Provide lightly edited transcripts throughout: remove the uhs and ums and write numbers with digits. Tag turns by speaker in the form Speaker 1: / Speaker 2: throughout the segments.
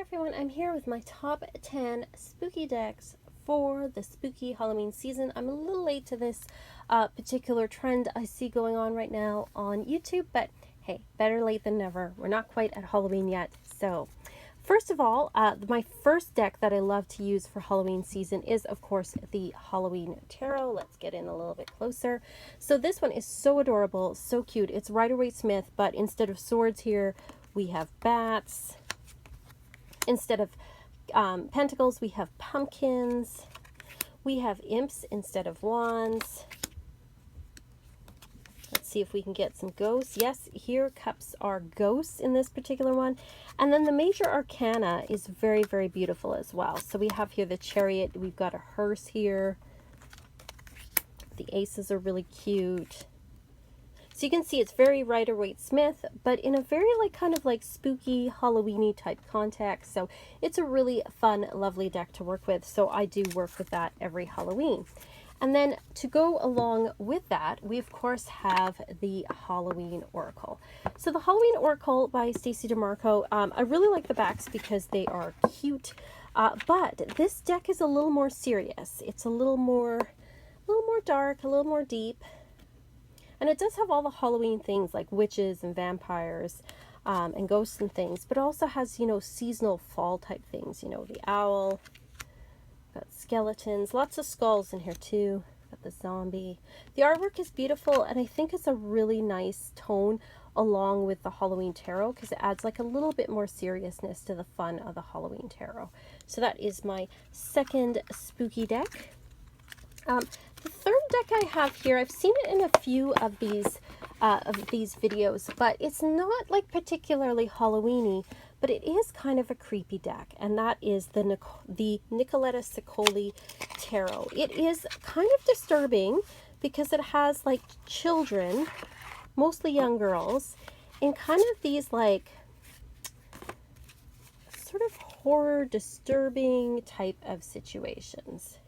Speaker 1: everyone, I'm here with my top 10 spooky decks for the spooky Halloween season. I'm a little late to this particular trend I see going on right now on YouTube, but hey, better late than never. We're not quite at Halloween yet. So first of all, my first deck that I love to use for Halloween season is, of course, the Halloween Tarot. Let's get in a little bit closer. So this one is so adorable, so cute. It's Rider-Waite-Smith, but instead of swords here, we have bats. Instead of pentacles, we have pumpkins. We have imps instead of wands. Let's see if we can get some ghosts. Yes, here cups are ghosts in this particular one. And then the major arcana is very, very beautiful as well. So we have here the Chariot. We've got a hearse here. The aces are really cute. So you can see it's very Rider-Waite-Smith, but in a very kind of spooky Halloween-y type context. So it's a really fun, lovely deck to work with. So I do work with that every Halloween. And then to go along with that, we of course have the Halloween Oracle. So the Halloween Oracle by Stacey DeMarco, I really like the backs because they are cute. But this deck is a little more serious. It's a little more dark, a little more deep. And it does have all the Halloween things like witches and vampires and ghosts and things, but it also has, seasonal fall type things, the owl, got skeletons, lots of skulls in here too, got the zombie. The artwork is beautiful, and I think it's a really nice tone along with the Halloween Tarot because it adds a little bit more seriousness to the fun of the Halloween Tarot. So that is my second spooky deck. The third deck I have here, I've seen it in a few of these videos, but it's not particularly Halloween-y, but it is kind of a creepy deck, and that is the Nicoletta Ciccoli Tarot. It is kind of disturbing because it has children, mostly young girls, in kind of these sort of horror, disturbing type of situations.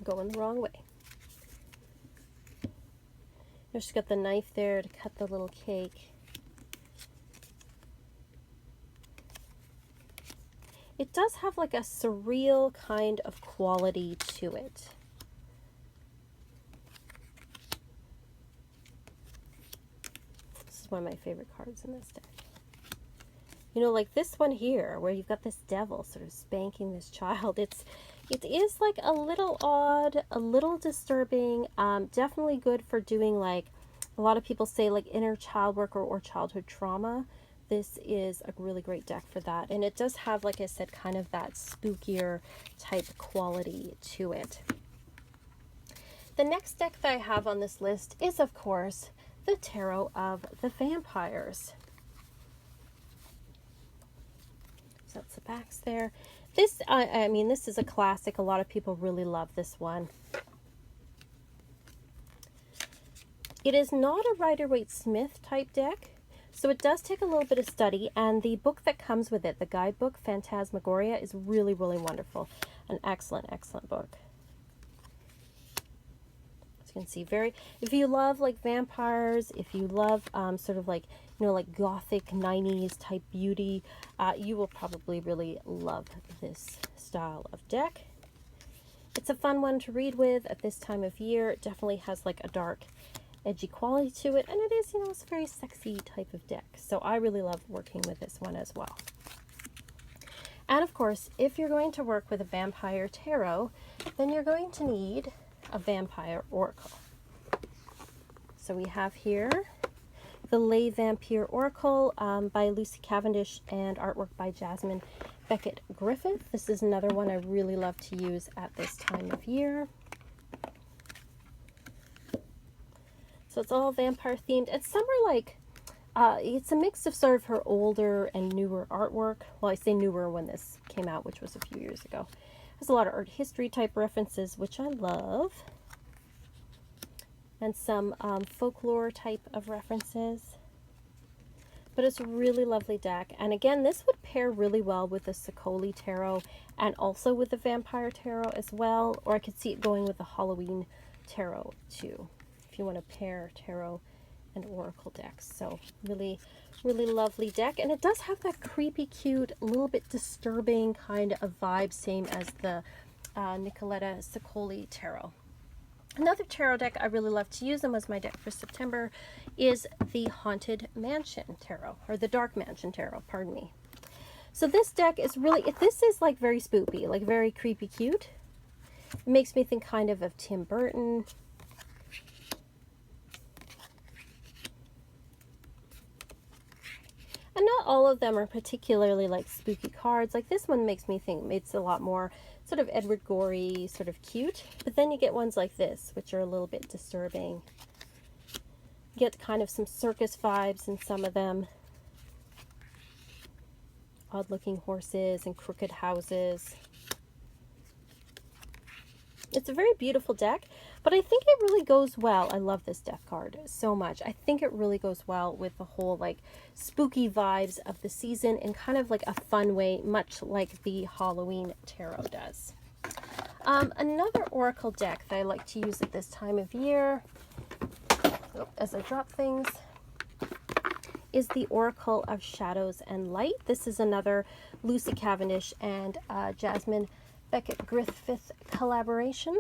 Speaker 1: Going the wrong way. She's got the knife there to cut the little cake. It does have a surreal kind of quality to it. This is one of my favorite cards in this deck. Like this one here, where you've got this devil sort of spanking this child. It is a little odd, a little disturbing, definitely good for doing a lot of people say inner child work or childhood trauma. This is a really great deck for that. And it does have, like I said, kind of that spookier type quality to it. The next deck that I have on this list is, of course, the Tarot of the Vampires. So that's the backs there. This, I mean, this is a classic. A lot of people really love this one. It is not a Rider-Waite-Smith type deck, so it does take a little bit of study, and the book that comes with it, the guidebook, Phantasmagoria, is really, really wonderful. An excellent, excellent book. As you can see, if you love vampires, if you love sort of gothic 90s type beauty, you will probably really love this style of deck. It's a fun one to read with at this time of year. It definitely has a dark, edgy quality to it, and it is, it's a very sexy type of deck. So I really love working with this one as well. And of course, if you're going to work with a vampire tarot, then you're going to need a vampire oracle. So we have here the Lay Vampire Oracle by Lucy Cavendish and artwork by Jasmine Beckett Griffith. This is another one I really love to use at this time of year. So it's all vampire themed, and some are it's a mix of sort of her older and newer artwork. Well, I say newer when this came out, which was a few years ago. There's a lot of art history type references, which I love. And some folklore type of references. But it's a really lovely deck. And again, this would pair really well with the Ciccoli Tarot and also with the Vampire Tarot as well. Or I could see it going with the Halloween Tarot too, if you want to pair tarot and oracle decks. So really, really lovely deck. And it does have that creepy, cute, a little bit disturbing kind of vibe, same as the Nicoletta Ciccoli Tarot. Another tarot deck I really love to use, and was my deck for September, is the Haunted Mansion Tarot, or the Dark Mansion Tarot, pardon me. So this deck is really, this is like very spoopy, like very creepy cute. It makes me think kind of Tim Burton. And not all of them are particularly like spooky cards. Like this one makes me think it's a lot more sort of Edward Gorey, sort of cute. But then you get ones like this, which are a little bit disturbing. You get kind of some circus vibes in some of them. Odd-looking horses and crooked houses. It's a very beautiful deck, but I think it really goes well. I love this deck card so much. I think it really goes well with the whole like spooky vibes of the season in kind of like a fun way, much like the Halloween Tarot does. Another oracle deck that I like to use at this time of year, as I drop things, is the Oracle of Shadows and Light. This is another Lucy Cavendish and Jasmine Beckett Griffith collaboration.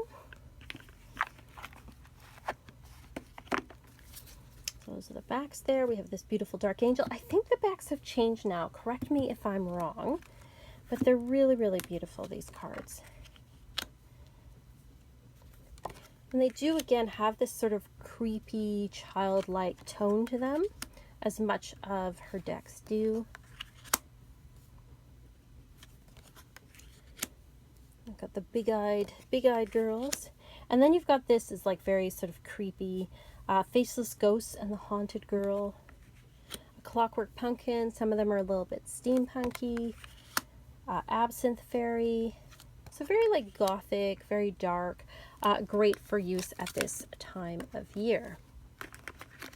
Speaker 1: Those are the backs there. We have this beautiful dark angel. I think the backs have changed now. Correct me if I'm wrong, but they're really, really beautiful, these cards. And they do, again, have this sort of creepy, childlike tone to them, as much of her decks do. I've got the big-eyed girls. And then you've got this is like very sort of creepy, Faceless Ghosts and the Haunted Girl. A Clockwork Pumpkin. Some of them are a little bit steampunky. Absinthe Fairy. So very like gothic, very dark. Great for use at this time of year.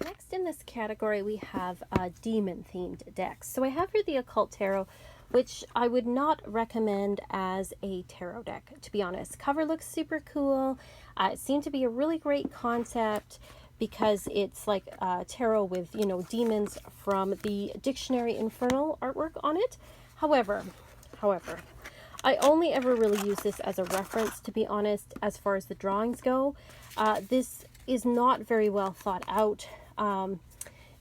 Speaker 1: Next in this category, we have demon-themed decks. So I have here the Occult Tarot, which I would not recommend as a tarot deck, to be honest. Cover looks super cool. It seemed to be a really great concept because it's like tarot with, you know, demons from the Dictionary Infernal artwork on it. However, I only ever really use this as a reference, to be honest, as far as the drawings go. This is not very well thought out.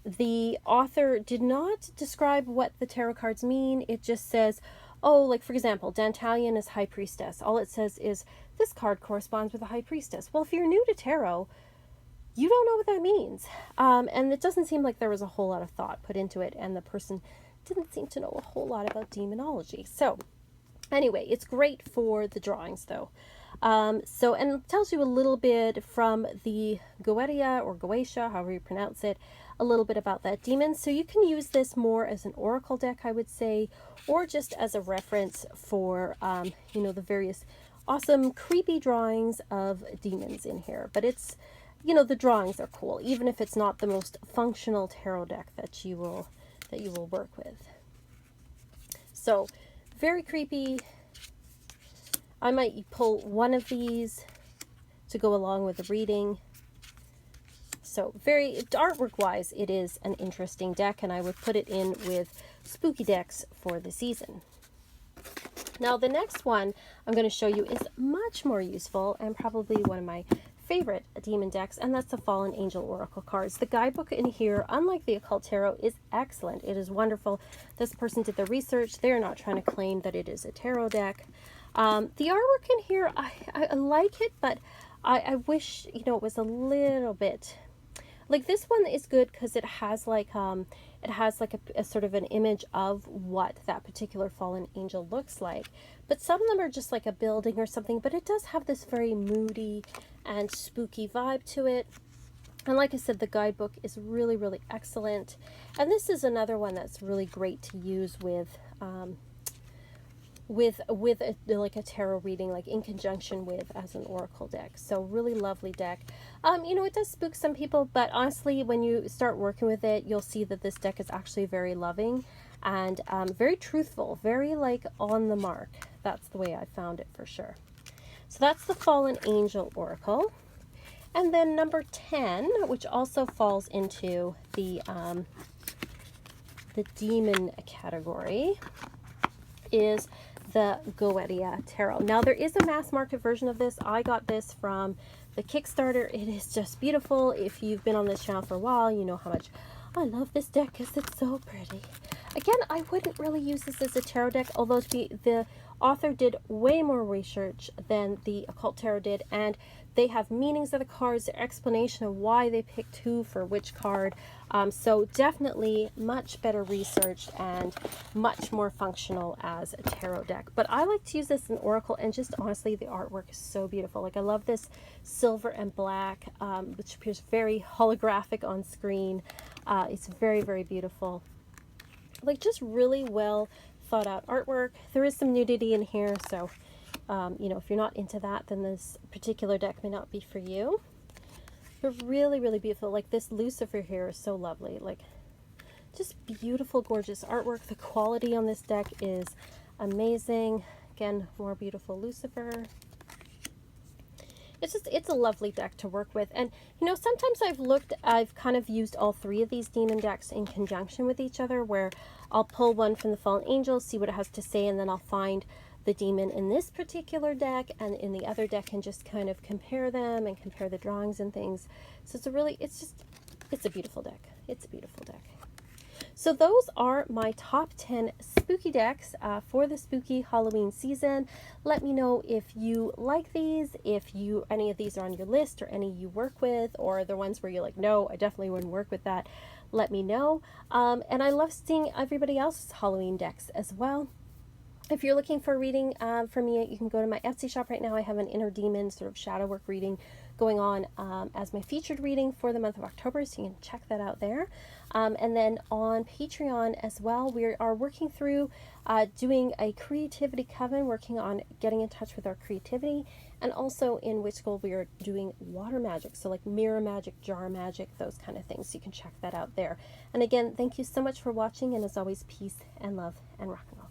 Speaker 1: The author did not describe what the tarot cards mean. It just says, oh, like for example, Dantalion is High Priestess. All it says is, this card corresponds with the High Priestess. Well, if you're new to tarot, you don't know what that means. And it doesn't seem like there was a whole lot of thought put into it, and the person didn't seem to know a whole lot about demonology. So anyway, it's great for the drawings though. And it tells you a little bit from the Goweria or Goetia, however you pronounce it, a little bit about that demon. So you can use this more as an oracle deck, I would say, or just as a reference for, you know, the various awesome creepy drawings of demons in here. But it's, you know, the drawings are cool, even if it's not the most functional tarot deck that you will work with. So very creepy. I might pull one of these to go along with the reading. So very artwork wise, it is an interesting deck, and I would put it in with spooky decks for the season. Now the next one I'm going to show you is much more useful and probably one of my favorite demon decks, and that's the Fallen Angel Oracle cards. The guidebook in here, unlike the Occult Tarot, is excellent. It is wonderful. This person did the research. They're not trying to claim that it is a tarot deck. The artwork in here, I like it, but I wish, you know, it was a little bit like this one is good because it has like a sort of an image of what that particular fallen angel looks like. But some of them are just like a building or something, but it does have this very moody and spooky vibe to it. And like I said, the guidebook is really, really excellent. And this is another one that's really great to use with like a tarot reading, like in conjunction with as an oracle deck. So really lovely deck. You know, it does spook some people, but honestly, when you start working with it, you'll see that this deck is actually very loving and very truthful, very like on the mark. That's the way I found it for sure. So that's the Fallen Angel Oracle. And then number 10, which also falls into the demon category, is the Goweria Tarot. Now there is a mass market version of this. I got this from the Kickstarter. It is just beautiful. If you've been on this channel for a while, you know how much I love this deck because it's so pretty. Again, I wouldn't really use this as a tarot deck, although the author did way more research than the Occult Tarot did, and they have meanings of the cards, their explanation of why they picked who for which card. So definitely much better researched and much more functional as a tarot deck. But I like to use this in Oracle, and just honestly, the artwork is so beautiful. Like, I love this silver and black, which appears very holographic on screen. It's very, very beautiful. Like, just really well thought out artwork. There is some nudity in here, so you know, if you're not into that, then this particular deck may not be for you. But really, really beautiful. Like, this Lucifer here is so lovely. Like, just beautiful, gorgeous artwork. The quality on this deck is amazing. Again, more beautiful Lucifer. It's a lovely deck to work with. And, you know, sometimes I've kind of used all three of these demon decks in conjunction with each other, where I'll pull one from the Fallen Angels, see what it has to say, and then I'll find the demon in this particular deck and in the other deck, and just kind of compare them and compare the drawings and things. So it's a beautiful deck. It's a beautiful deck. So those are my top 10 spooky decks for the spooky Halloween season. Let me know if you like these, if any of these are on your list, or any you work with, or the ones where you're like, no, I definitely wouldn't work with that. Let me know. And I love seeing everybody else's Halloween decks as well. If you're looking for a reading from me, you can go to my Etsy shop right now. I have an Inner Demon sort of shadow work reading going on as my featured reading for the month of October, so you can check that out there. And then on Patreon as well, we are working through doing a creativity coven, working on getting in touch with our creativity, and also in Witch School we are doing water magic, so like mirror magic, jar magic, those kind of things. So you can check that out there. And again, thank you so much for watching, and as always, peace and love and rock and roll.